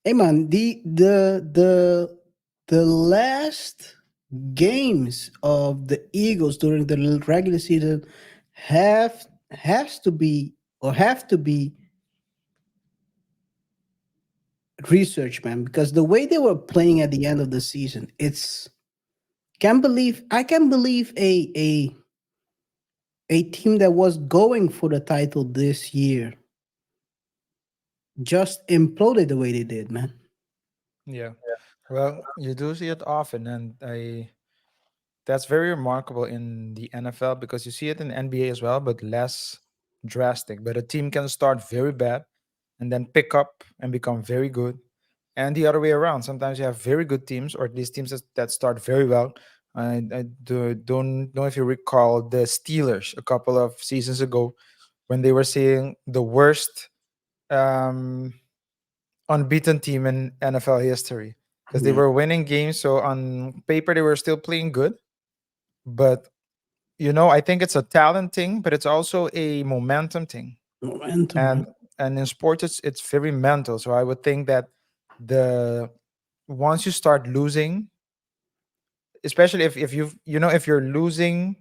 Hey man, the last games of the Eagles during the regular season has to be or have to be research, man, because the way they were playing at the end of the season, it's I can't believe a team that was going for the title this year just imploded the way they did, man. Yeah. Well, you do see it often, and that's very remarkable in the NFL because you see it in NBA as well, but less drastic. But a team can start very bad and then pick up and become very good, and the other way around. Sometimes you have very good teams, or at least teams that start very well. Don't know if you recall the Steelers a couple of seasons ago when they were seeing the worst um, unbeaten team in NFL history because they Yeah, were winning games. So on paper, they were still playing good, but I think it's a talent thing, but it's also a momentum thing. momentum, man. And in sports, it's very mental. So I would think that the once you start losing, especially if you're losing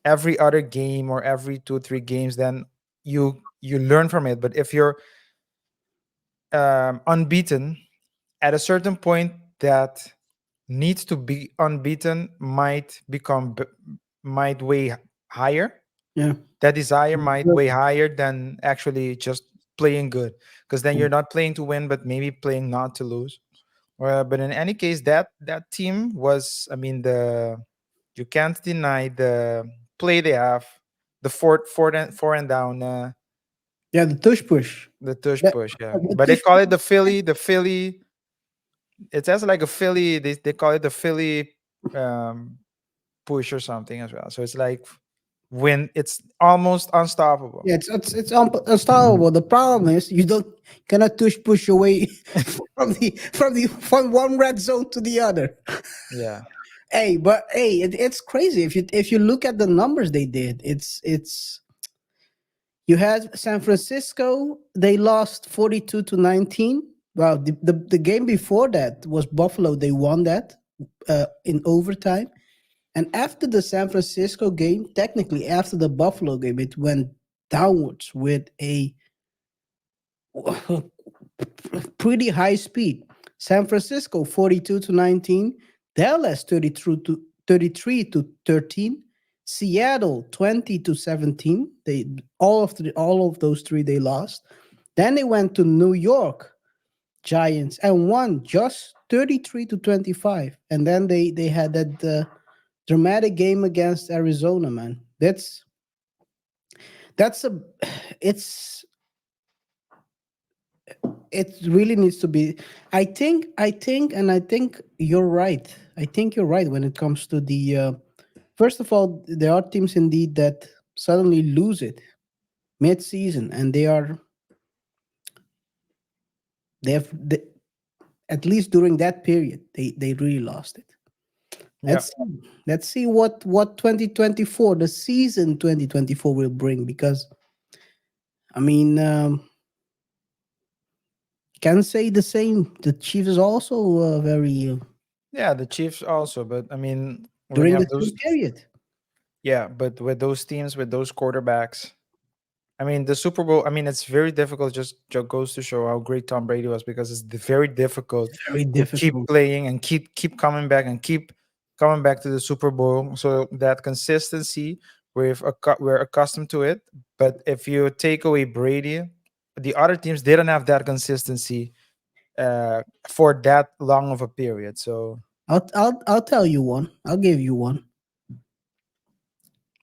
every other game or every 2 3 games, then you learn from it. But if you're unbeaten at a certain point, that needs to be unbeaten might weigh higher. Yeah. That desire might weigh higher than actually just playing good, because then you're not playing to win but maybe playing not to lose. But in any case, that team was, I mean, the you can't deny the play they have, the four and down, Yeah, the tush push. the tush That, push, yeah, the but they tush call it the Philly. It has like a Philly, they call it the Philly um push or something as well. So it's like when it's almost unstoppable. Yeah, unstoppable. The problem is you don't cannot push your way from one red zone to the other. Yeah. Hey, but hey, it's crazy if you look at the numbers they did. It's you had San Francisco. They lost 42-19. Well, the game before that was Buffalo. They won that in overtime. And after the San Francisco game, technically after the Buffalo game, it went downwards with a pretty high speed. San Francisco 42-19, Dallas 33-13, Seattle 20-17. They all of those three they lost. Then they went to New York Giants and won just 33-25. And then they had that dramatic game against Arizona, man. That's a it's it really needs to be. I think you're right. I think you're right when it comes to the first of all, there are teams indeed that suddenly lose it mid-season, and they have they, at least during that period they really lost it. Yeah. Let's see what 2024, the season 2024 will bring, because I mean, can say the same. The Chiefs is also very Yeah, the Chiefs also, but I mean, when you during the have same those, period. yeah, but with those teams, with those quarterbacks, I mean, the Super Bowl, I mean, it's very difficult. Just goes to show how great Tom Brady was, because it's very difficult Very to keep difficult. playing and keep coming back and keep coming back to the Super Bowl. So that consistency, we're accustomed to it. But if you take away Brady, the other teams didn't have that consistency for that long of a period. So I'll tell you one. I'll give you one.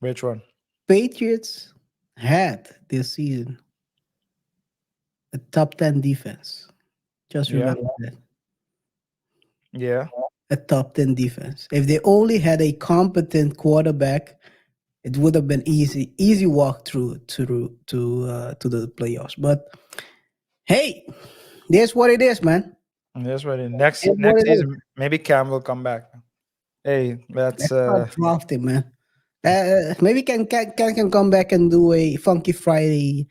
which one? Patriots had this season a top 10 defense. Just Yeah, remember that. yeah, A top 10 defense. If they only had a competent quarterback, it would have been easy walk through to the playoffs. But hey, that's what it is, man. and that's what. Next It's what next it is. season, maybe Cam will come back. Hey, that's Let's start drafting, man. Maybe can come back and do a Funky Friday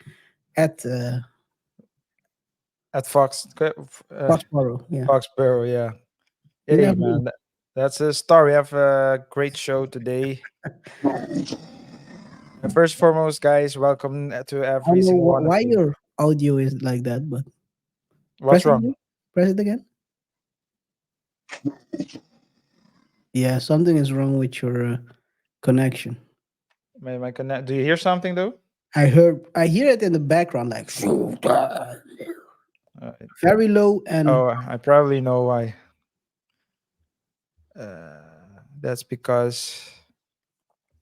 at at Foxborough. Yeah, Foxborough. Yeah. you Hey never know. man, that's a story. Have a great show today. First foremost, guys, welcome to I don't every know single one of why you. your audio is like that, but What's press it wrong? again. Press it again. Yeah, something is wrong with your connection. My connect. Do you hear something though? I hear it in the background, like Uh, very low and oh, I probably know why. That's because.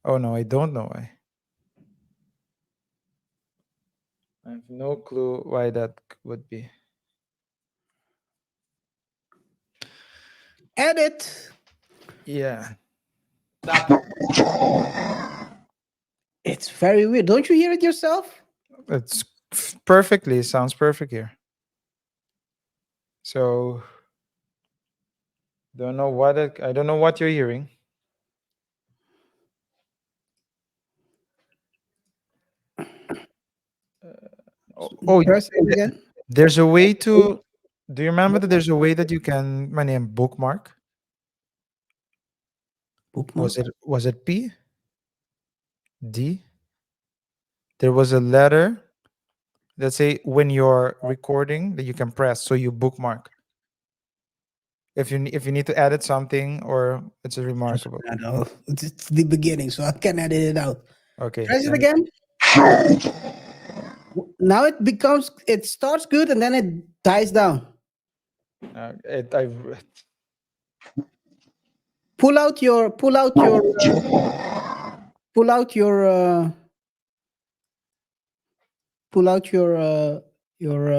Oh no, I don't know why. I have no clue why that would be. edit. Yeah, It's very weird. Don't you hear it yourself? it's perfectly. It sounds perfect here. So don't know what I don't know what you're hearing. Oh, oh, Press it again. there's a way to. Do you remember that there's a way that you can my name bookmark? Was Bookmark. it P D? There was a letter that say when you're recording that you can press so you bookmark. If you need to edit something or it's a remarkable. I know. It's the beginning, so I can edit it out. Okay, Press it again. Now it starts good and then it dies down. I Pull out your pull out your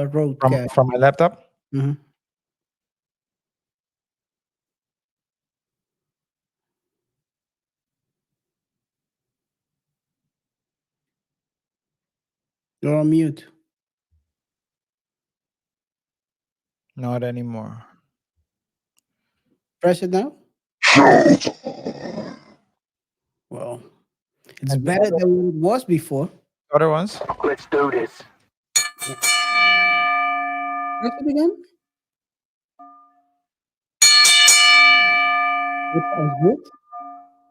road from cap. my laptop. Mhm. You're on mute. Not anymore. Press it now. Well, it's And the better than what it was before. other ones? Press it again. It sounds good.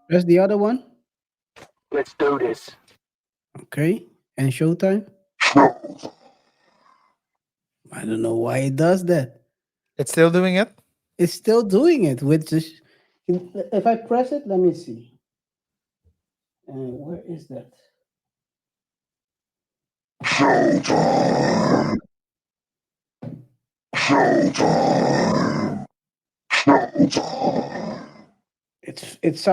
Press the other one. Okay. And showtime. I don't know why it does that. It's still doing it. It's still doing it, which is if I press it, let me see. Where is that? It's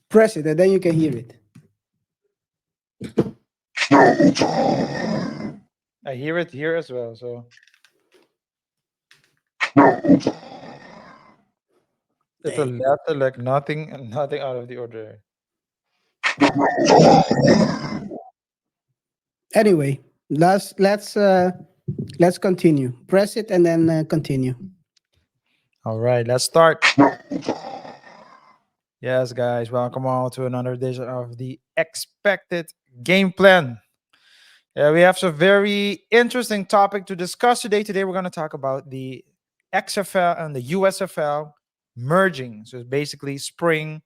press it and then you can hear it. I hear it here as well. So it's a Dang. letter like nothing and nothing out of the ordinary. Anyway, let's continue. Press it and then continue. All right, let's start. Yes, guys, welcome all to another edition of the expected game plan. Yeah, we have some very interesting topic to discuss today. Today, we're going to talk about the XFL and the USFL merging. So it's basically spring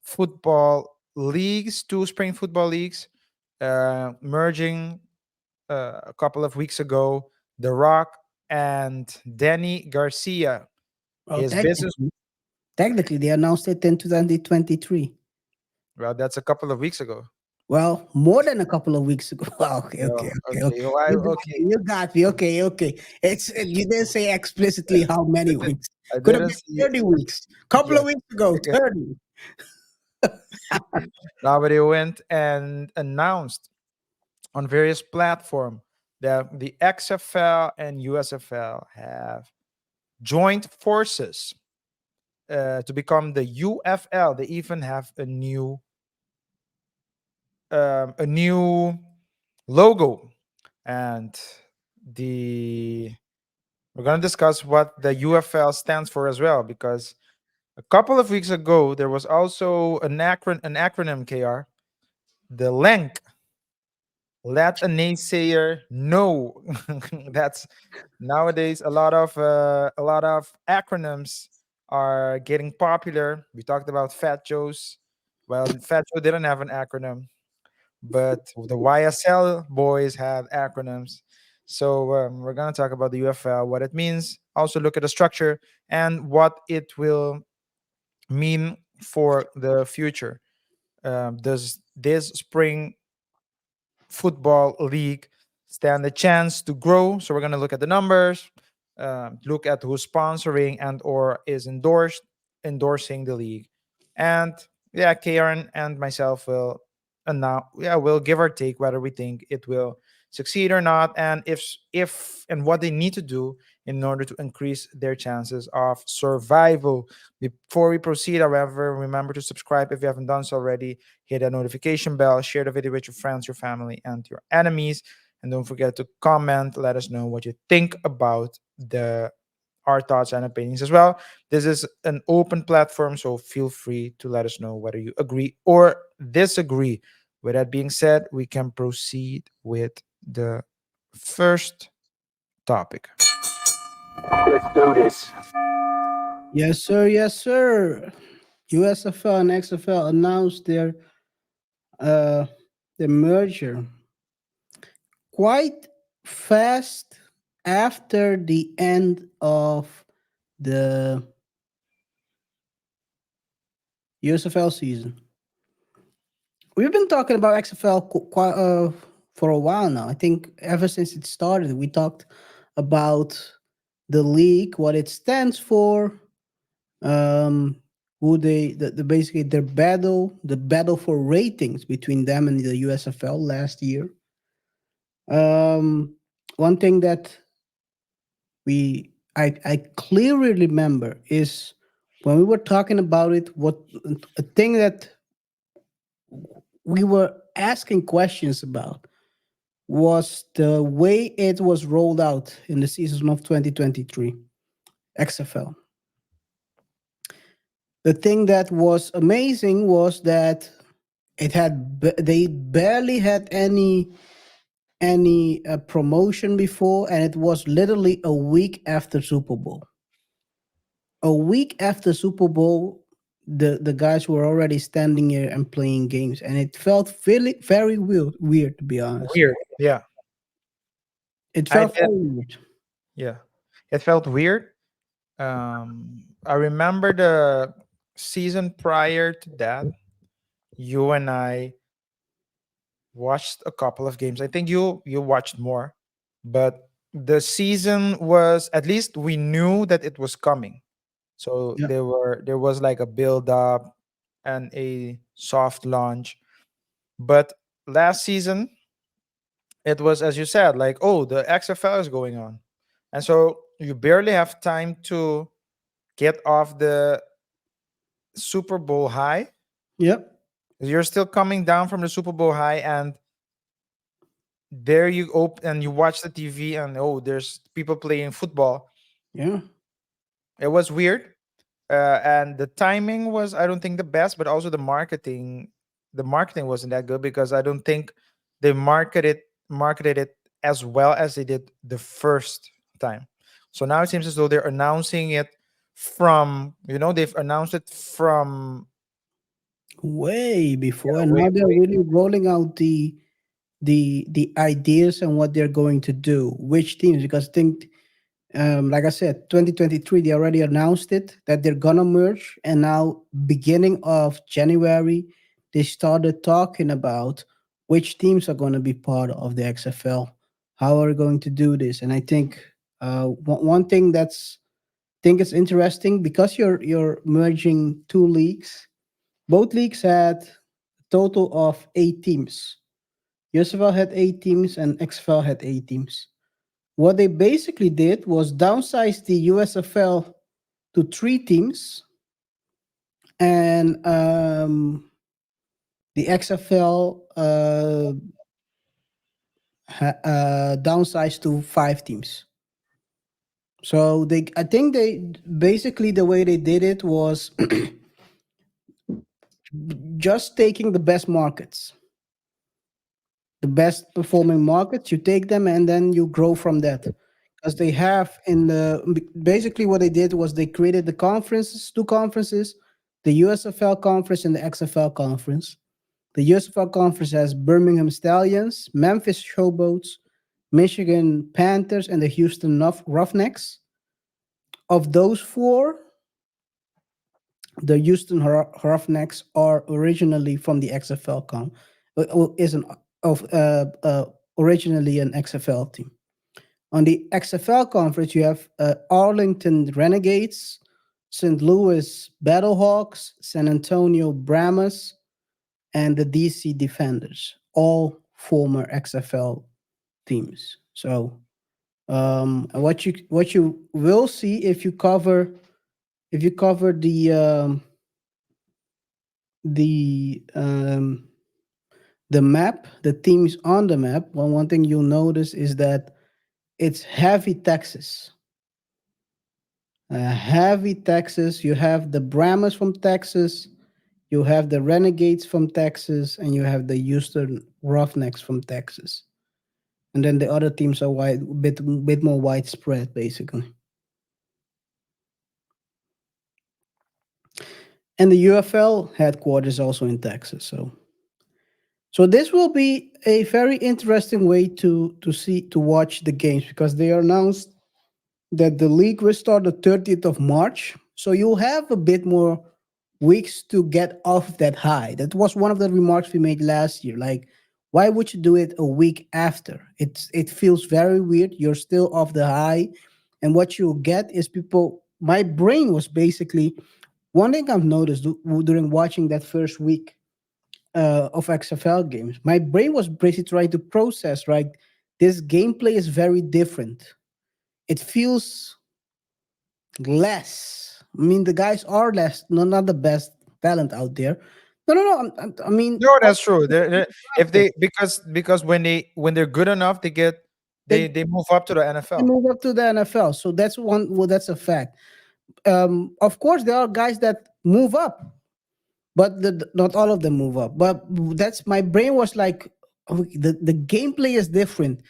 football leagues, two spring football leagues, merging a couple of weeks ago. The Rock and Danny Garcia, Well, his business. technically, they announced it in 2023. Well, that's a couple of weeks ago. Well, more than a couple of weeks ago. Well, Well, okay, okay. why? Okay, You got me. Okay. It's you didn't say explicitly how many weeks. I Could have didn't been see. 30 weeks. Couple Yeah, of weeks ago, 30. nobody went and announced on various platforms that the XFL and USFL have joined forces to become the UFL. They even have a new logo, and the we're gonna discuss what the UFL stands for as well, because a couple of weeks ago there was also an acronym KR, the length let a naysayer know. That's nowadays a lot of acronyms are getting popular. We talked about Fat Joe's. Well, Fat Joe didn't have an acronym, but the YSL boys have acronyms. So we're gonna talk about the UFL, what it means. Also look at the structure and what it will mean for the future. Does this spring football league stand a chance to grow? So we're going to look at the numbers, look at who's sponsoring and or is endorsing the league, and yeah, Karen and myself will now we'll give our take whether we think it will succeed or not, and if and what they need to do in order to increase their chances of survival. Before we proceed, however, remember to subscribe if you haven't done so already. Hit that notification bell, share the video with your friends, your family, and your enemies. And don't forget to comment, let us know what you think about the our thoughts and opinions as well. This is an open platform, so feel free to let us know whether you agree or disagree. With that being said, we can proceed with the first topic. Let's do this. Yes, sir. Yes, sir. USFL and XFL announced uh their merger quite fast after the end of the USFL season. We've been talking about XFL quite for a while now. I think ever since it started, we talked about the league, what it stands for, um, who the basically the battle for ratings between them and the USFL last year. Um, One thing that I clearly remember is when we were talking about it, what a thing that we were asking questions about was the way it was rolled out in the season of 2023 XFL. The thing that was amazing was that they barely had any promotion before, and it was literally a week after Super Bowl. A week after Super Bowl, the guys were already standing here and playing games, and it felt really very weird to be honest. Weird. Yeah. It I felt did. very weird. Yeah. It felt weird. I remember the season prior to that, you and I watched a couple of games. I think you watched more, but the season was, at least we knew that it was coming. So Yeah. there was like a build up and a soft launch. But last season it was, as you said, like, oh, the XFL is going on. And so you barely have time to get off the Super Bowl high. Yep. You're still coming down from the Super Bowl high, and there you open and you watch the TV, and oh, there's people playing football. Yeah. It was weird, and the timing was, I don't think, the best, but also the marketing. The marketing wasn't that good because I don't think they marketed it as well as they did the first time. So now it seems as though they're announcing it from, they've announced it from, Way before, yeah, and way, now they're way. really rolling out the ideas and what they're going to do, which teams, because I think like I said, 2023 they already announced it that they're gonna merge, and now beginning of January they started talking about which teams are going to be part of the XFL, how are we going to do this. And I think one thing that's think is interesting, because you're merging two leagues. Both leagues had a total of 8 teams. USFL had 8 teams and XFL had 8 teams. What they basically did was downsize the USFL to 3 teams, and the XFL downsized to 5 teams. So I think they basically the way they did it was just taking the best markets. the best performing markets, you take them and then you grow from that. Because they have in basically what they did was they created the conferences, two conferences, the USFL conference and the XFL conference. The USFL conference has Birmingham Stallions, Memphis Showboats, Michigan Panthers, and the Houston Roughnecks. Of those four, the Houston Roughnecks are originally from the XFL is an of originally an XFL team. On the XFL conference, you have Arlington Renegades, St. Louis Battlehawks, San Antonio Brahmas, and the DC Defenders, all former XFL teams. So, what you will see if you cover the the map, the teams on the map, one thing you'll notice is that it's heavy Texas. Heavy Texas. You have the Brahmas from Texas, you have the Renegades from Texas, and you have the Houston Roughnecks from Texas. And then the other teams are bit more widespread, basically. And the UFL headquarters also in Texas. So this will be a very interesting way to watch the games because they announced that the league will start the 30th of March. So you'll have a bit more weeks to get off that high. That was one of the remarks we made last year. Like, why would you do it a week after? It feels very weird. You're still off the high. And what you'll get is people. My brain was basically one thing I've noticed during watching that first week of XFL games. My brain was basically trying to process, right? This gameplay is very different. It feels less. I mean, the guys are less, not the best talent out there. No. I mean, No, that's true. If they because when they're good enough, they they move up to the they NFL. move up to the NFL, so that's one. Well, that's a fact. Of course, there are guys that move up, but not all of them move up. But that's my brain was like, oh, the gameplay is different.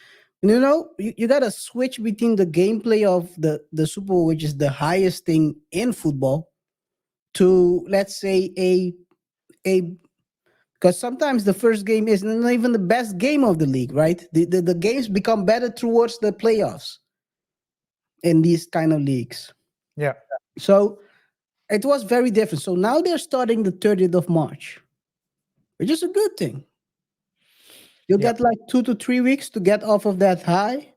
You got to switch between the gameplay of the Super Bowl, which is the highest thing in football, to let's say a because sometimes the first game is not even the best game of the league, right? The games become better towards the playoffs in these kind of leagues. Yeah, So it was very different. So now they're starting the 30th of March, which is a good thing. You'll yeah, get like 2 to 3 weeks to get off of that high,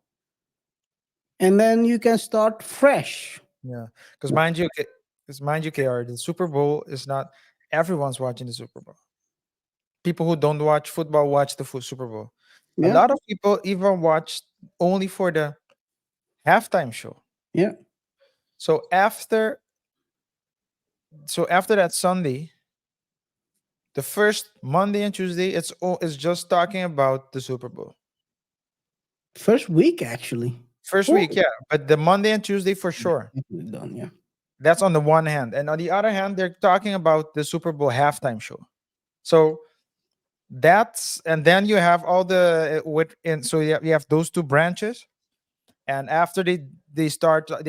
and then you can start fresh. yeah. Because mind you, KR, the Super Bowl is not everyone's watching the Super Bowl. People who don't watch football watch the Super Bowl. A Yeah, lot of people even watch only for the halftime show. yeah. So after that Sunday, the first Monday and Tuesday, it's just talking about the Super Bowl. First week actually. First Oh, week, yeah, but the Monday and Tuesday for sure. definitely done. Yeah. That's on the one hand, and on the other hand, they're talking about the Super Bowl halftime show. So that's and then you have all the with and so you have those two branches, and after they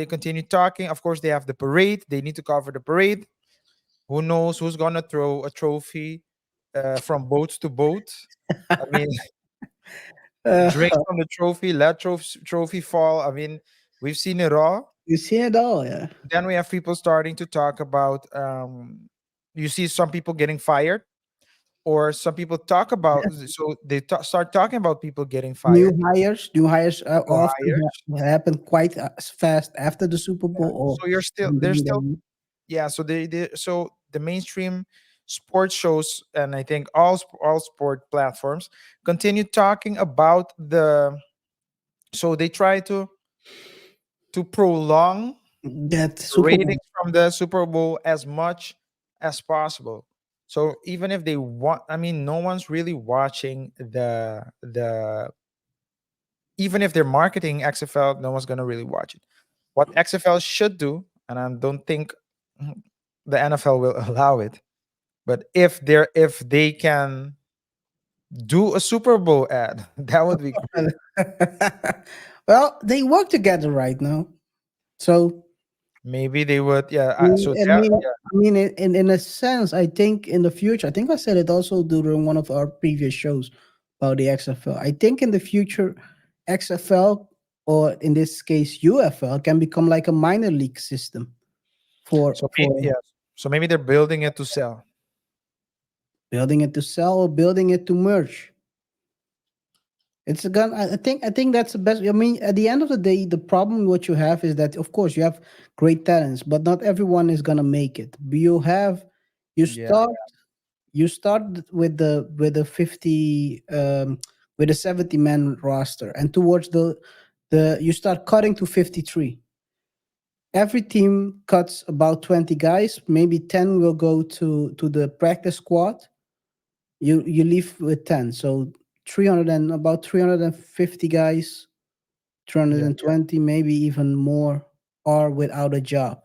continue talking. Of course, they have the parade. They need to cover the parade. Who knows who's gonna throw a trophy from boat to boat? I mean, Uh, drink from the trophy, let trophy fall. I mean, we've seen it all. you see it all, yeah. Then we have people starting to talk about. You see some people getting fired, or some people talk about. So they start talking about people getting fired. New hires New often hires. happen quite fast after the Super Yeah. Bowl or So you're still during there's the still game. yeah. So so the mainstream sports shows, and I think all sport platforms continue talking about the. So they try to prolong That the Super Bowl. ratings from the Super Bowl as much as possible. So even if they want, I mean, no one's really watching the even if they're marketing XFL, no one's gonna really watch it. What XFL should do, and I don't think the NFL will allow it, but if they can Do a Super Bowl ad. That would be great. Well, they work together right now. So Maybe they would. Yeah. I mean, So I that. mean, I mean, in a sense, I think in the future, I think I said it also during one of our previous shows about the XFL. I think in the future, XFL, or in this case UFL, can become like a minor league system for So for yeah. So maybe they're building it to sell. building it to sell or building it to merge. It's a gun. I think that's the best. I mean, at the end of the day, the problem what you have is that of course you have great talents, but not everyone is gonna make it. You Yeah. start you start with the 50 with a 70 man roster, and towards the you start cutting to 53. Every team cuts about 20 guys, maybe 10 will go to the practice squad. You leave with 10, so 300 and about 350 guys, Yeah. 320, maybe even more, are without a job.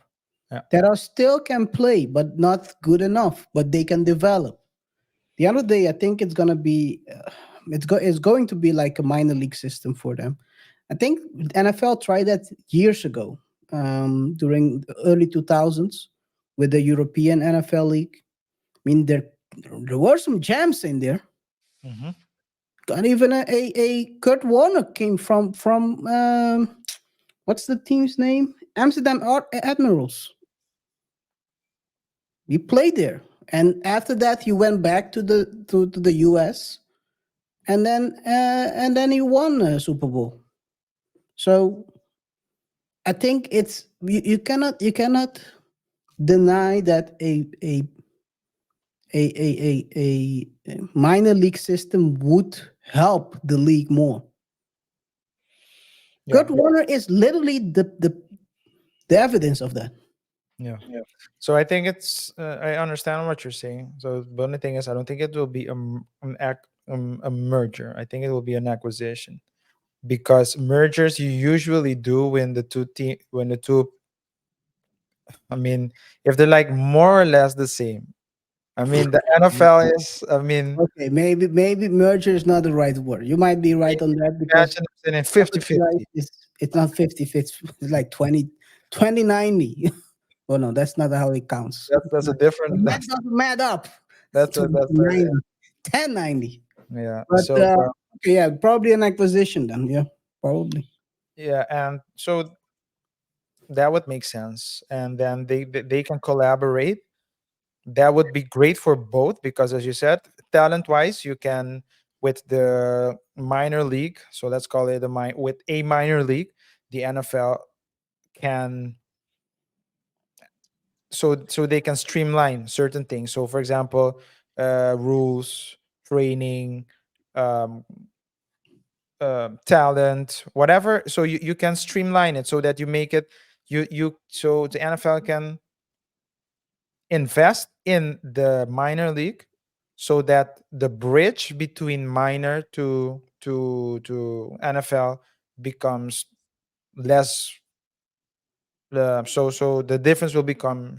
Yeah. That are still can play but not good enough, but they can develop. The other day, I think it's gonna be, it's going to be like a minor league system for them. I think NFL tried that years ago, during the early 2000s, with the European NFL League. I mean, there were some gems in there. Hmm. And even a Kurt Warner came from what's the team's name? Amsterdam Admirals. He played there, and after that, he went back to the US, and then he won a Super Bowl. So I think you cannot deny that a minor league system would help the league more. Yeah. Kurt Warner is literally the evidence of that. Yeah. So I think it's. I understand what you're saying. So the only thing is, I don't think it will be a merger. I think it will be an acquisition, because mergers you usually do when the two. I mean, if they're like more or less the same. I mean, the NFL is. I mean, Okay, maybe merger is not the right word. You might be right on that because expansion is in 50-50. it's not 50 fits. It's like 20 20 90. Oh no, that's not how it counts. That's a The different. math doesn't add up. That's a 90, 1090. yeah. But So okay, yeah, probably an acquisition then. Yeah, probably. yeah, and so that would make sense, and then they can collaborate. That would be great for both, because as you said, talent wise, you can, with the minor league, so let's call it with a minor league, the NFL can, so they can streamline certain things. So for example, rules, training, um, talent, whatever. So you can streamline it so that you make it, so the NFL can invest in the minor league, so that the bridge between minor to NFL becomes less, so the difference will become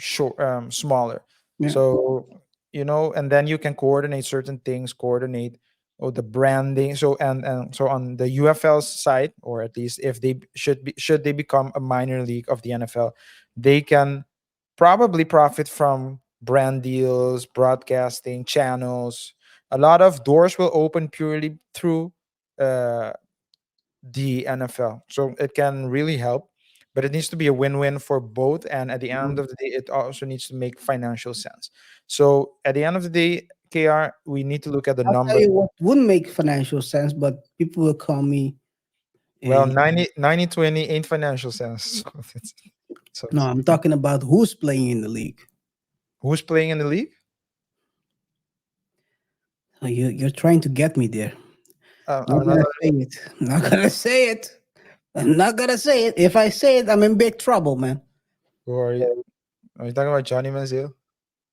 smaller. Yeah. So and then you can coordinate certain things, coordinate, or the branding. So and so on the UFL side, or at least if they should they become a minor league of the NFL, they can probably profit from brand deals, broadcasting channels. A lot of doors will open purely through uh, the NFL. So it can really help, but it needs to be a win-win for both. And at the end of the day, it also needs to make financial sense. So at the end of the day, KR, we need to look at the I'll tell numbers. you what wouldn't make financial sense, but people will call me Well, a 90-90-20 ain't financial sense. So no. I'm talking about who's playing in the league. who's playing in the league? Oh, you're trying to get me there. I'm I'm not not. gonna say it. I'm not gonna say it. I'm not gonna say it. If I say it, I'm in big trouble, man. Who are you? Are you talking about Johnny Manziel?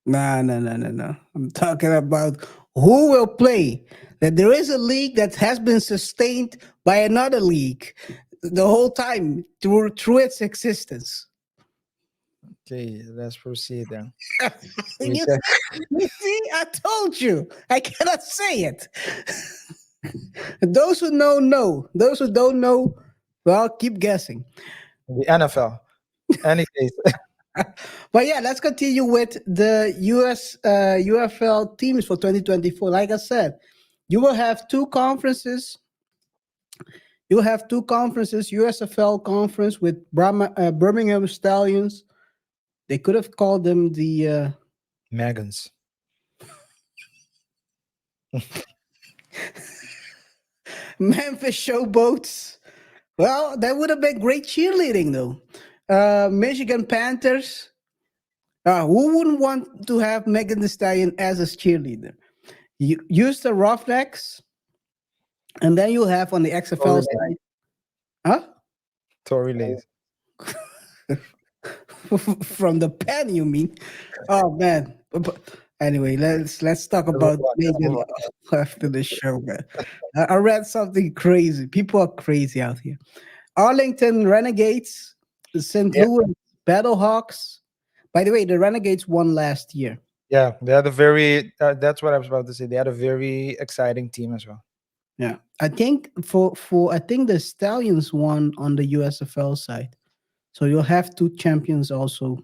Nah, no, no, no, no. I'm talking about who will play. That there is a league that has been sustained by another league the whole time through its existence. Okay, let's proceed then. We you, can. you see, I told you. I cannot say it. Those who know, know. Those who don't know, well, keep guessing. The NFL. Any case. But yeah, let's continue with the UFL teams for 2024. Like I said, you will have two conferences. You will have two conferences: USFL conference with Birmingham Stallions. They could have called them the Megans. Memphis Showboats. Well, that would have been great cheerleading, though. Michigan Panthers. Who wouldn't want to have Megan Thee Stallion as a cheerleader? You use the Roughnecks, and then you have on the XFL Tory side, huh? Tory Lays. From the pen, you mean? Oh man. But anyway, let's talk Let's move about on. Let's move Megan on. after the show, man. I read something crazy. People are crazy out here. Arlington Renegades, the St. Yeah, Louis Battlehawks. By the way, the Renegades won last year. yeah. They had a very. That's what I was about to say. They had a very exciting team as well. Yeah, I think for I think the Stallions won on the USFL side. So you'll have two champions also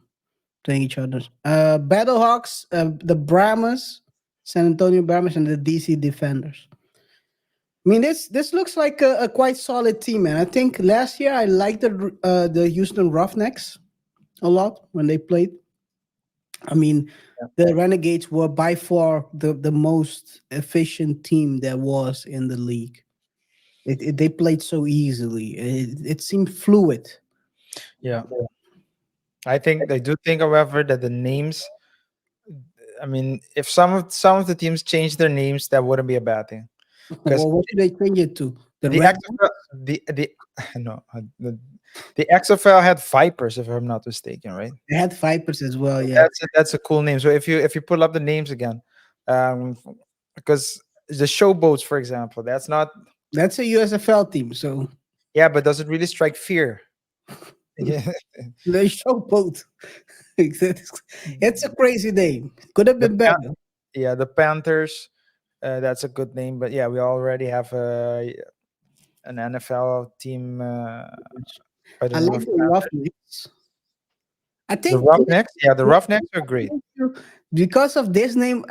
playing each other. Battlehawks, the Brahmas, San Antonio Brahmas, and the DC Defenders. I mean, this looks like a quite solid team, man. I think last year I liked the Houston Roughnecks a lot when they played. I mean, Yeah. the Renegades were by far the most efficient team there was in the league. They played so easily. It seemed fluid. Yeah. I think I do think, however, that the names. I mean, if some of the teams change their names, that wouldn't be a bad thing. Because Well, what should they change it to? The the Red Bull? XFL, the no, the XFL had Vipers, if I'm not mistaken, right? They had Vipers as well. Yeah, That's a cool name. So if you pull up the names again, um, because the showboats, for example, that's not. that's a USFL team. So Yeah, but does it really strike fear? Yeah, they show both. It's a crazy name. Could have the been Pan- better. yeah, the Panthers. That's a good name, but yeah, we already have an NFL team by the I name like of the Panthers. Roughnecks. I The think Roughnecks. Yeah, the Roughnecks are great. because of this name,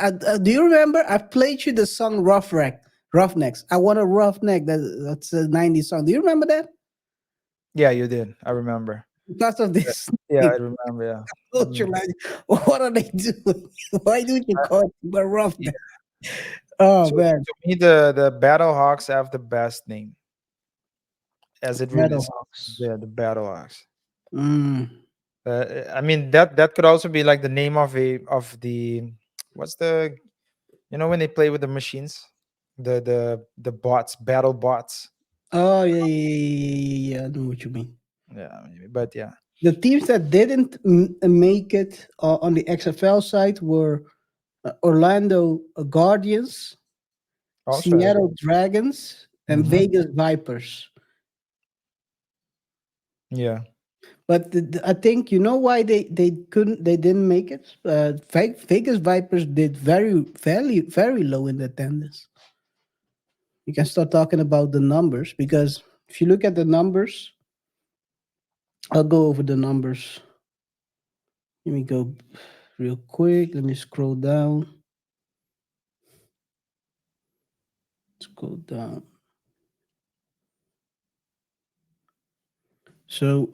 do you remember? I played you the song Roughnecks. I want a roughneck. That's a '90s song. Do you remember that? Yeah, you did. I remember. Because of Yeah, this yeah, I name, remember. Yeah. culture, Mm. like, what are they doing? Why do you Uh, call it a yeah. roughneck? Oh So man, to me, the Battlehawks have the best name, as it really is. Meadowhawks. Yeah, the Battlehawks. Mm. I mean that could also be like the name of the what's the when they play with the machines, the bots, battle bots. Oh yeah, yeah, yeah, yeah, yeah. I know what you mean. Yeah, maybe, but yeah, The teams that didn't make it on the XFL side were Orlando Guardians, also has. Seattle Dragons, and Hmm. Vegas Vipers. Yeah, But I think you know why they didn't make it. Vegas Vipers did very low in attendance. You can start talking about the numbers because if you look at the numbers, I'll go over the numbers. Let me go real quick. Let me scroll down. Scroll down. So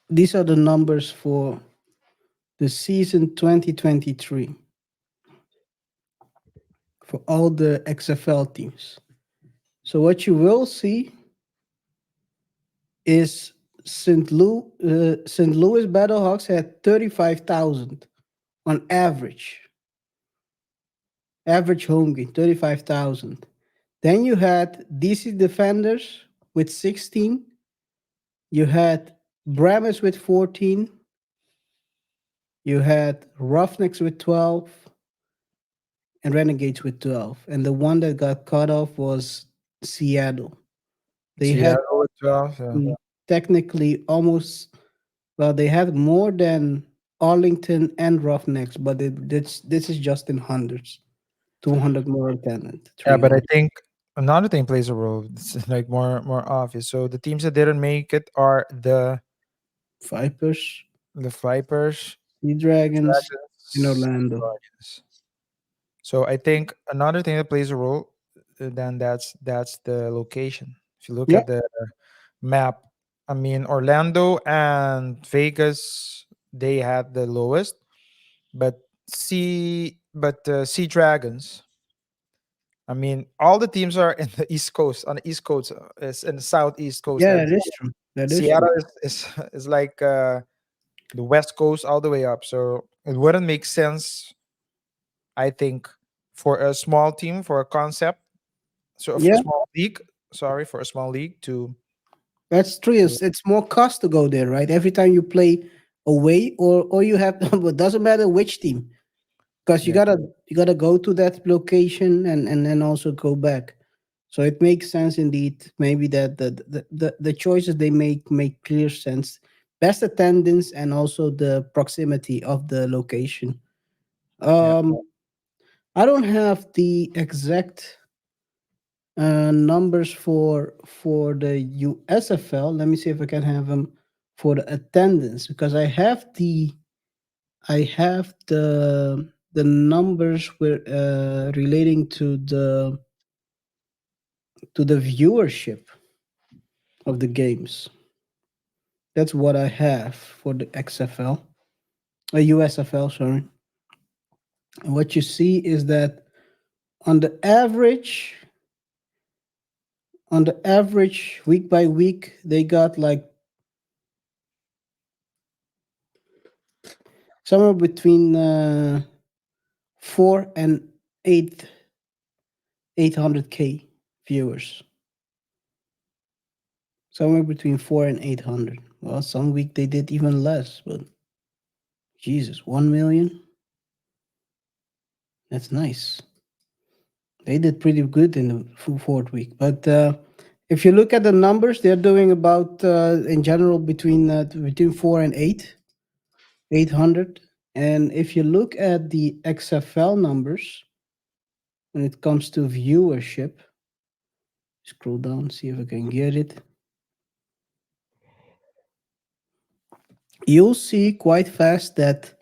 these are the numbers for the season 2023 for all the XFL teams. So what you will see is St. Louis Battlehawks had 35,000 on average home game, 35,000. Then you had DC Defenders with 16. You had Brahmas with 14. You had Roughnecks with 12 and Renegades with 12. And the one that got cut off was Seattle. They had Seattle with 12. Yeah. technically almost Well, they had more than Arlington and Roughnecks, but this is just in hundreds. 200 more attendance, Yeah, but I 300. think another thing plays a role. It's like more obvious. So the teams that didn't make it are Vipers, the Vipers, Sea Dragons in Dragons, and Orlando. Guardians. So I think another thing that plays a role, then that's the location. If you look Yeah, at the map, I mean Orlando and Vegas, they had the lowest, but Sea Dragons. I mean, all the teams are in the East Coast, on the East Coast, is in the Southeast Coast, yeah, and that is true. That is Seattle true. is like the West Coast all the way up. So it wouldn't make sense, I think, for a small team, for a concept, so a Yeah, small league. Sorry, for a small league that's true. to It's more cost to go there, right? Every time you play away, or you have, but it doesn't matter which team, because yeah, you gotta go to that location and then also go back. So it makes sense indeed. Maybe that the choices they make clear sense. Best attendance and also the proximity of the location. yeah, Um, I don't have the exact numbers for the USFL. Let me see if I can have them for the attendance, because I have the numbers with relating to the viewership of the games. That's what I have for the XFL, USFL. Sorry. And what you see is that on the average, week by week, they got like somewhere between 4 and 800K viewers. Somewhere between 4 and 800. Well, some week they did even less, but Jesus, 1 million. That's nice. They did pretty good in the fourth week. But if you look at the numbers, they're doing about in general between 4 and 800. And if you look at the XFL numbers when it comes to viewership, scroll down, see if I can get it. You'll see quite fast that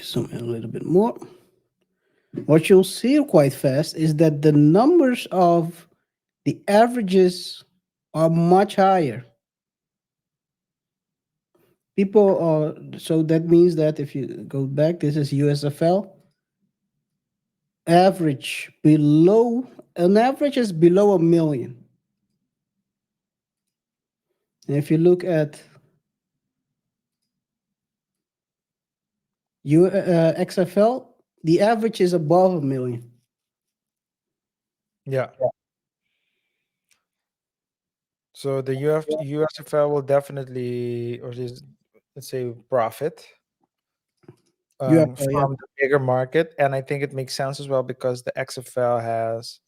zoom in a little bit more. What you'll see quite fast is that the numbers of the averages are much higher. People are, so that means that if you go back, this is USFL average below, an average is below 1 million. And if you look at XFL, the average is above 1 million. yeah. So the USFL will definitely, or is, let's say, profit UFL, yeah. from the bigger market, and I think it makes sense as well because the XFL has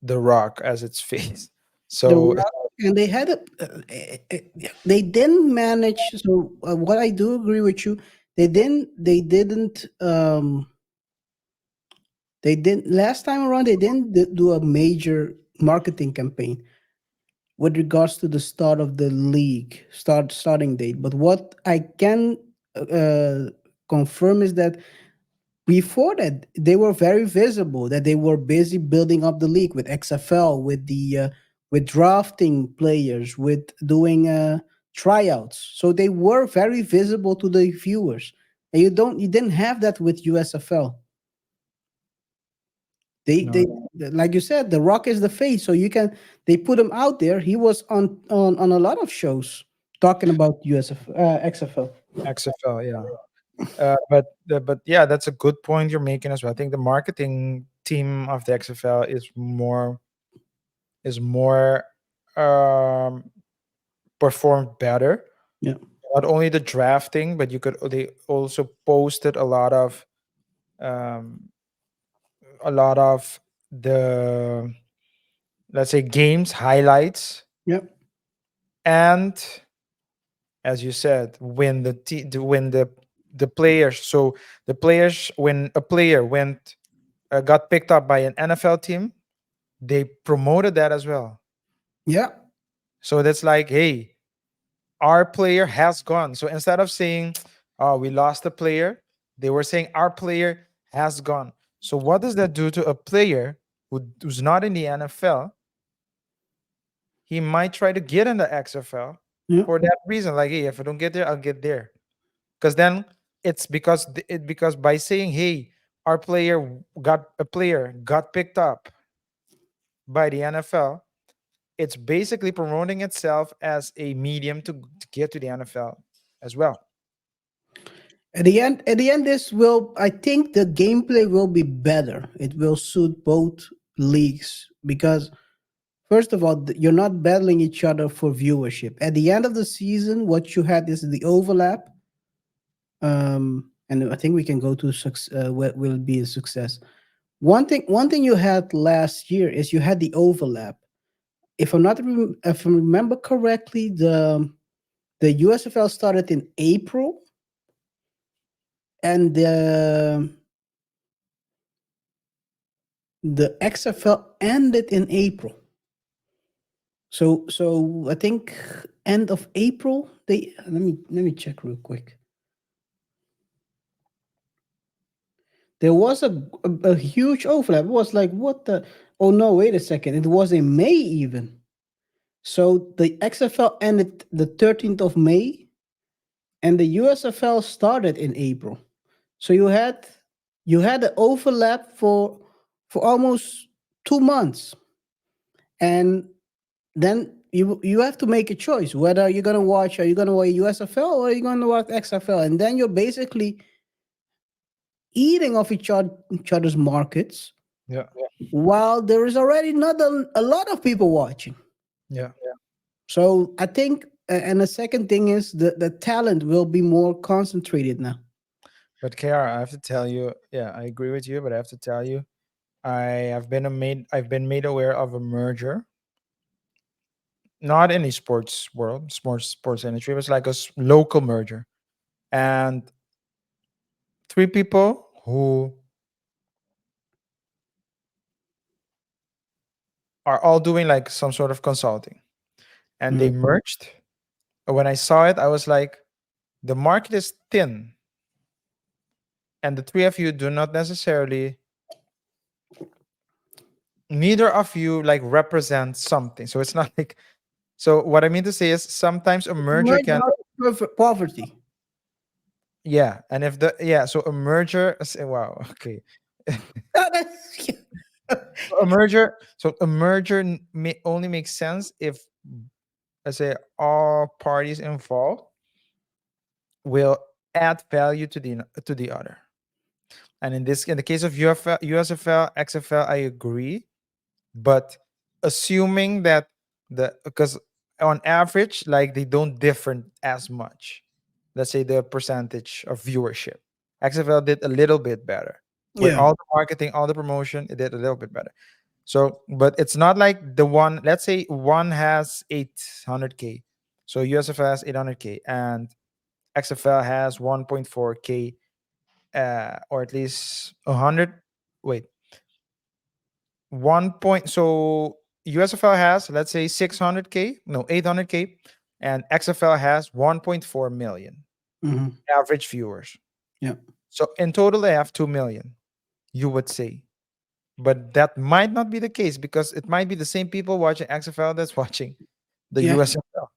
The Rock as its face. The So Rock, and they had a, they didn't manage. So what I do agree with you, they didn't last time around. They didn't do a major marketing campaign with regards to the start of the league starting date. But what I can uh, confirm is that before that they were very visible, that they were busy building up the league with XFL, with drafting players, with doing tryouts. So they were very visible to the viewers, and you didn't have that with USFL. no, They like you said, the Rock is the face, so you can they put him out there. He was on a lot of shows talking about XFL. XFL, yeah. But yeah, that's a good point you're making as well. I think the marketing team of the XFL is more um, performed better. Yeah, Not only the drafting, but they also posted um, a lot of the let's say games highlights, Yep. and as you said, when when the players, so the players, when a player went got picked up by an NFL team, they promoted that as well. Yeah. So that's like, hey, our player has gone. So instead of saying, oh, we lost a player, they were saying our player has gone. So what does that do to a player who's not in the NFL? He might try to get in the XFL Yeah. for that reason. Like, hey, if I don't get there, I'll get there. Because then it's because because by saying, hey, our player got picked up by the NFL, it's basically promoting itself as a medium to get to the NFL as well. At the end, this will. I think the gameplay will be better. It will suit both leagues because, first of all, you're not battling each other for viewership. At the end of the season, what you had is the overlap. And I think we can go to what will be a success. One thing you had last year is you had the overlap. If I remember correctly, the USFL started in April, and the XFL ended in April. So I think end of April. They let me check real quick. There was a huge overlap. It was like what the? Oh no! Wait a second. It was in May even. So the XFL ended the 13th of May, and the USFL started in April. So you had an overlap for almost 2 months, and then you have to make a choice whether you're gonna watch. Are you gonna watch USFL or are you gonna watch XFL? And then you're basically eating off each other's markets Yeah, while there is already not a lot of people watching. yeah. So I think, and the second thing is the talent will be more concentrated now. But KR, I have to tell you, yeah, I agree with you, but I have to tell you, I've been made aware of a merger, not in the sports world, sports industry. It was like a local merger, and three people who are all doing like some sort of consulting, and they Mm. merged. When I saw it, I was like, the market is thin, and the three of you do not necessarily, neither of you like represent something. So it's not like, so what I mean to say is sometimes a merger Emerge can, out of poverty. yeah, and if the, yeah, so a merger, wow, okay. A merger may only make sense if, let's say, all parties involved will add value to the other. And in the case of UFL, USFL, XFL, I agree. But assuming that because on average, like they don't differ as much. Let's say the percentage of viewership. XFL did a little bit better with Yeah. all the marketing, all the promotion. It did a little bit better. So, but it's not like the one. Let's say one has 800K, so USFL has 800K, and XFL has 1.4K, or at least 100. Wait, one point. So USFL has, let's say, 600K, no, 800K, and XFL has 1.4 million Hmm. average viewers. Yeah. So in total, they have 2 million, you would say. But that might not be the case because it might be the same people watching XFL that's watching the Yeah. USFL.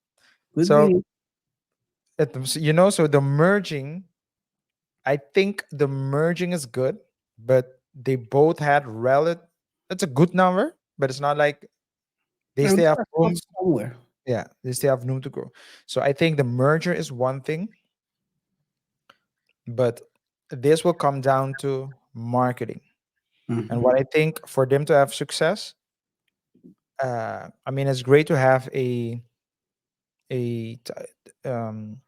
Could So, be. so the merging, I think the merging is good, but they both had relative. It's a good number, but it's not like they And we still have gotta start room. somewhere. Yeah, they still have room to grow. So I think the merger is one thing, but this will come down to marketing. And Hmm. what I think for them to have success, I mean, it's great to have a um,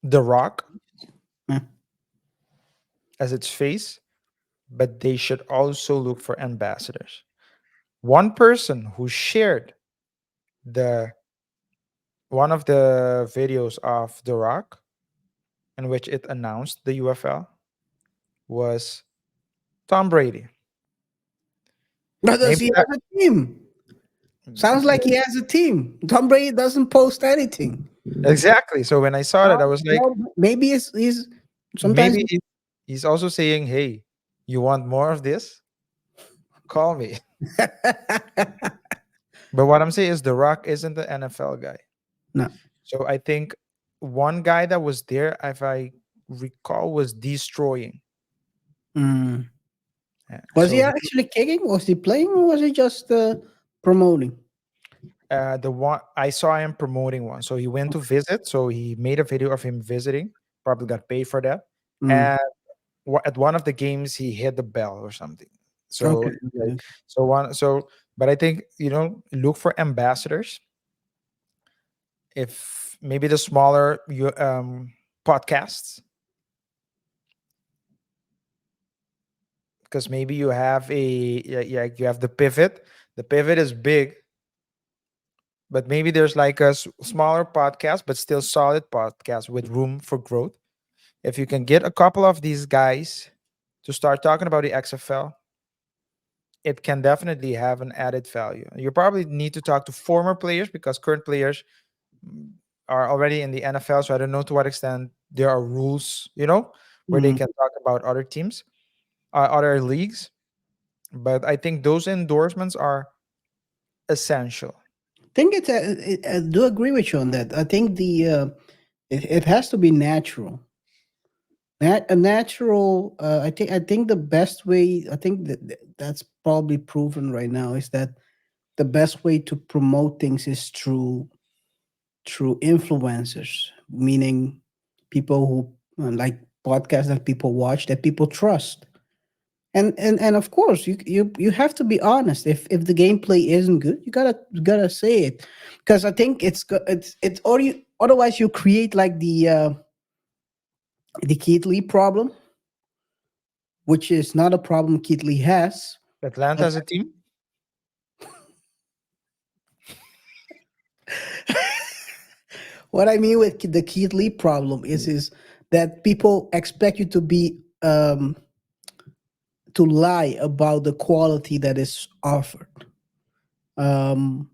The Rock Yeah. as its face, but they should also look for ambassadors. one person who shared the one of the videos of The Rock in which it announced the UFL was Tom Brady. But does Maybe he that have a team? Sounds like he has a team. Tom Brady doesn't post anything. exactly. So when I saw that, I was like, Well, maybe he's sometimes. maybe he's also saying, "Hey, you want more of this? Call me." But what I'm saying is, The Rock isn't the NFL guy. No. So I think one guy that was there, if I recall, was destroying. Mm. Was So he actually kicking? Was he playing, or was he just promoting? the one I saw him promoting one. So he went to visit. So he made a video of him visiting. Probably got paid for that. Mm. And at one of the games, he hit the bell or something. So Okay. like, Okay. so one so, but I think look for ambassadors. If maybe the smaller podcasts, because maybe you have you have the pivot. The pivot is big, but maybe there's like a smaller podcast, but still solid podcast with room for growth. If you can get a couple of these guys to start talking about the XFL, it can definitely have an added value. You probably need to talk to former players because current players mm, are already in the NFL. So I don't know to what extent there are rules, where they Mm. can talk about other teams, other leagues. But I think those endorsements are essential. I think I do agree with you on that. I think it has to be natural. A natural. I think the best way. I think that's probably proven right now is that the best way to promote things is through influencers, meaning people who like podcasts that people watch that people trust. And of course you have to be honest. If the gameplay isn't good, you gotta say it, because I think it's or you otherwise you create like the Keith Lee problem, which is not a problem Keith Lee has. Atlanta But as a team, what I mean with the Keith Lee problem is that people expect you to be to lie about the quality that is offered. Um,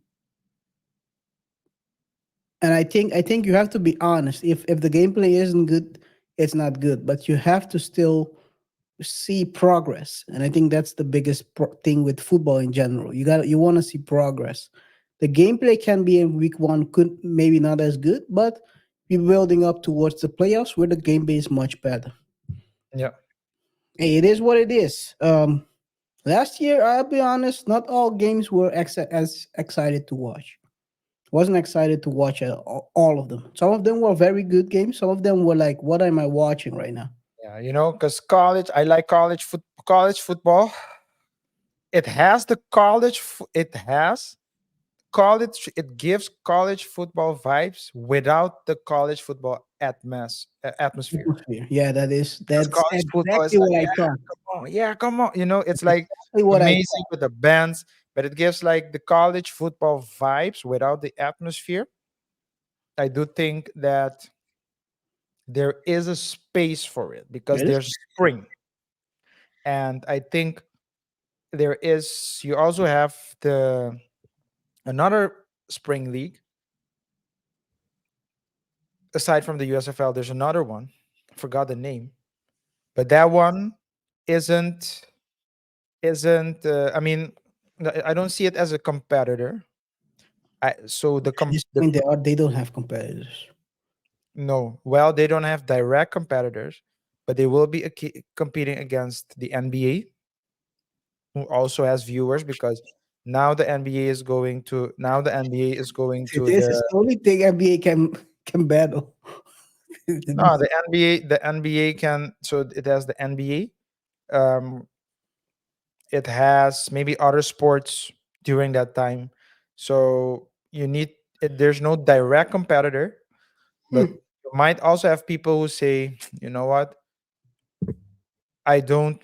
and I think you have to be honest. If the gameplay isn't good, it's not good. But you have to still see progress, and I think that's the biggest thing with football in general. You want to see progress. The gameplay can be in week one, could maybe not as good, but we're building up towards the playoffs where the gameplay is much better. yeah, Hey, it is what it is. Last year, I'll be honest, not all games were as excited to watch. Wasn't excited to watch all of them. Some of them were very good games. Some of them were like, "What am I watching right now?" yeah. Because college, I like college football. It has the it has college. It gives college football vibes without the college football atmosphere. Atmosphere. Yeah, Because that's college football is exactly like, what I yeah, thought. come on, yeah, come on. It's like Exactly what I amazing thought. with the bands, but it gives like the college football vibes without the atmosphere. I do think that there is a space for it because It is. there's spring. And I think you also have the another spring league aside from the USFL. There's another one. I forgot the name, but that one isn't I mean, I don't see it as a competitor. So At this point, they don't have competitors. no, well, they don't have direct competitors, but they will be competing against the NBA, who also has viewers because now the NBA is going It to is. It's the the only thing NBA can battle. no the NBA can, so it has the NBA. It has maybe other sports during that time, so there's no direct competitor, but Hmm. you might also have people who say, you know what, I don't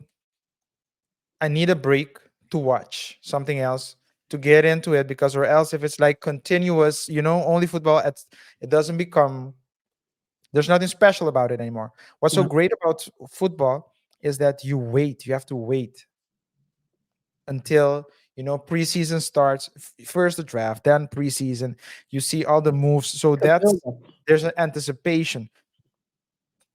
I need a break to watch something else. to get into it, because or else if it's like continuous, only football, it doesn't become, there's nothing special about it anymore. What's so Yeah. great about football is that you have to wait until preseason starts, first the draft, then preseason, you see all the moves, so Like a that's build-up. there's an anticipation.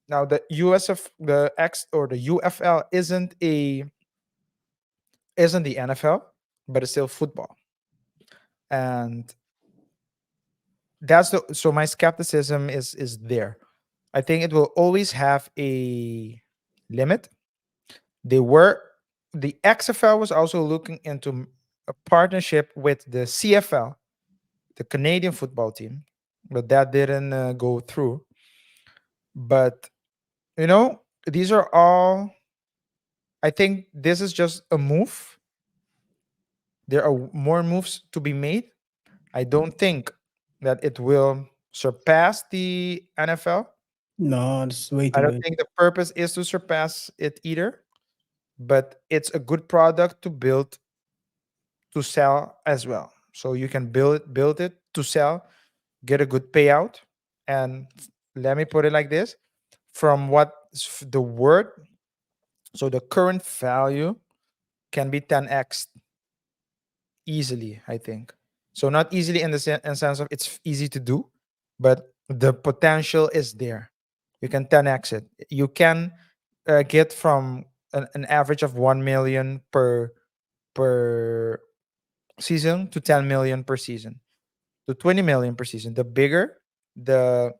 Now the USF, the X or the UFL isn't the NFL, but it's still football. And that's the so my skepticism is there. I think it will always have a limit. They were the XFL was also looking into a partnership with the CFL, the Canadian football team, but that didn't go through. But these are all. I think this is just a move. There are more moves to be made. I don't think that it will surpass the NFL. No, it's way I too don't big. think the purpose is to surpass it either, but it's a good product to build to sell as well. So you can build it to sell, get a good payout, and let me put it like this: from the word, so the current value can be 10x easily, I think. So not easily in the in sense of it's easy to do, but the potential is there. You can 10x it. You can get from an average of 1 million per season to 10 million per season to 20 million per season. The bigger, the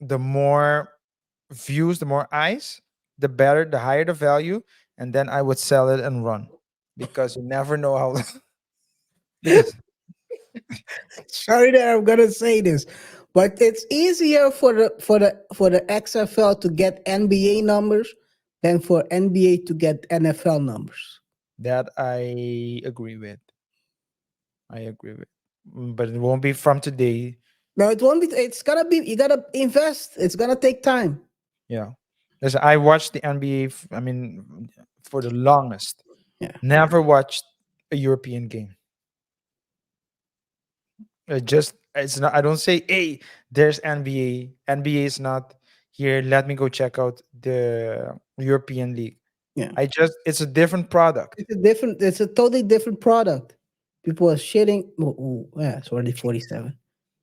the more views, the more eyes, the better, the higher the value, and then I would sell it and run, because you never know how. Because Sorry that I'm gonna say this, but it's easier for the XFL to get NBA numbers than for NBA to get NFL numbers. that I agree with. I agree with. But it won't be from today. No, it won't be. It's gonna be. You gotta invest. It's gonna take time. Yeah. Listen, I watched the NBA, I mean, for the longest. Yeah. Never watched a European game. It's not, I don't say, hey, there's NBA. NBA is not here. Let me go check out the European League. Yeah. It's a different product. It's a different. It's a totally different product. People are shitting. Yeah, it's already 47.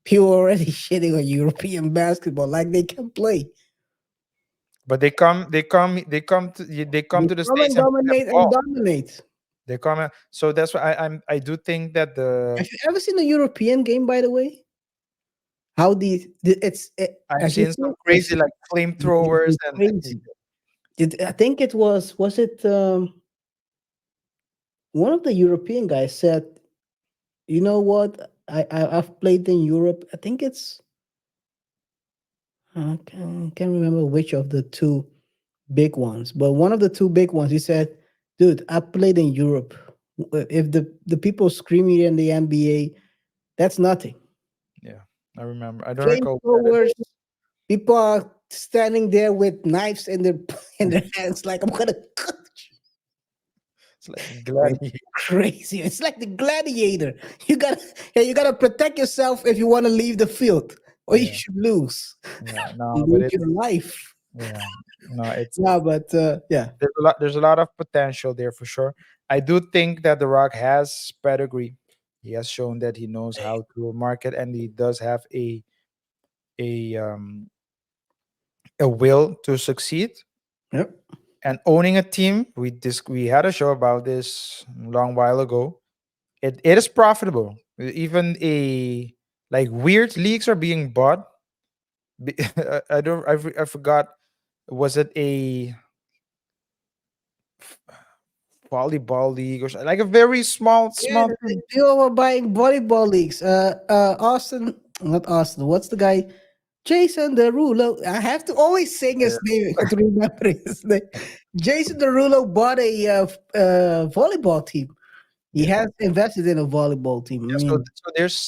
People are already shitting on European basketball like they can play. But they come They to the come States and and play dominate and ball. dominate. They come so that's why I do think that Have you ever seen a European game? By the way, how I've have you seen some seen? crazy like flamethrowers It's and crazy. I think it was it one of the European guys said, you know what? I've played in Europe. I think it's I can't remember which of the two big ones, but one of the two big ones. He said, "Dude, I played in Europe. If the people screaming in the NBA, that's nothing. yeah, I remember. I don't recall where that Flamethrowers. People are standing there with knives in their in their hands, like I'm gonna cut you." it's like It's gladiator. crazy. It's like the gladiator. You gotta protect yourself if you want to leave the field, or you Yeah, should lose. yeah, no, but Lose it's your life. yeah, no, it's Yeah, but yeah. there's a lot of potential there for sure. I do think that The Rock has pedigree. He has shown that he knows how to market, and he does have a um a will to succeed. Yep. And owning a team, we had a show about this a long while ago. It is profitable. Even a like weird leagues are being bought. I don't I forgot, was it a volleyball league or something, like a very Yeah, small thing. people were buying volleyball leagues. Austin, not Austin. What's the guy? Jason Derulo. I have to always sing Yeah. his name to remember his name. Jason Derulo bought a volleyball team. He Yeah. has invested in a volleyball team. I Yeah, so mean,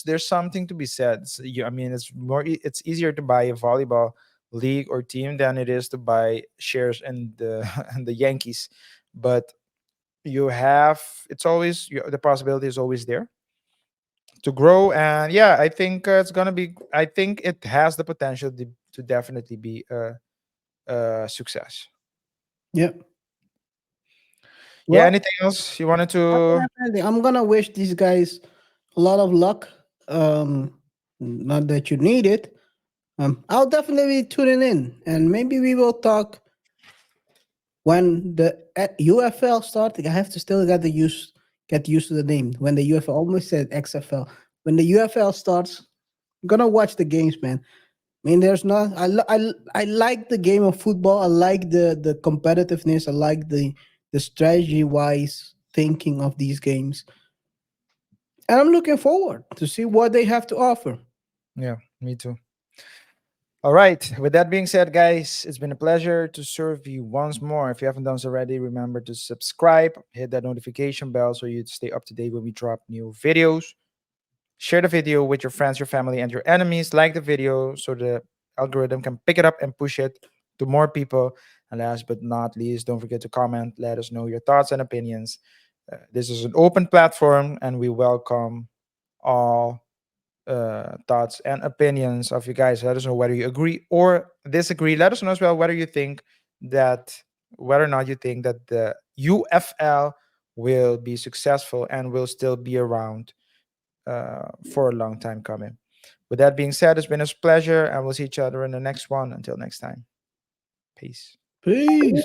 there's something to be said. I mean, it's easier to buy a volleyball league or team than it is to buy shares in the in the Yankees. But you have, it's always the possibility is always there. to grow. And yeah, I think it's gonna be. I think it has the potential to definitely be a success. Yeah. Yeah. Well, Anything else you wanted I don't to? have anything. I'm gonna wish these guys a lot of luck. Not that you need it. I'll definitely be tuning in, and maybe we will talk when the UFL starts. I have to still get used to the name. When the UFL, almost said XFL. When the UFL starts, I'm gonna watch the games, man. I mean, there's not. I like the game of football. I like the competitiveness. I like the strategy wise thinking of these games, and I'm looking forward to see what they have to offer. Yeah, me too. All right. With that being said, guys, it's been a pleasure to serve you once more. If you haven't done so already, remember to subscribe, hit that notification bell so you stay up to date when we drop new videos. Share the video with your friends, your family, and your enemies. Like the video so the algorithm can pick it up and push it to more people. And last but not least, don't forget to comment. Let us know your thoughts and opinions. This is an open platform, and we welcome all thoughts and opinions of you guys. Let us know whether you agree or disagree. Let us know as well whether you think that whether or not you think that the UFL will be successful and will still be around for a long time coming. With that being said, it's been a pleasure, and we'll see each other in the next one. Until next time, peace. Peace.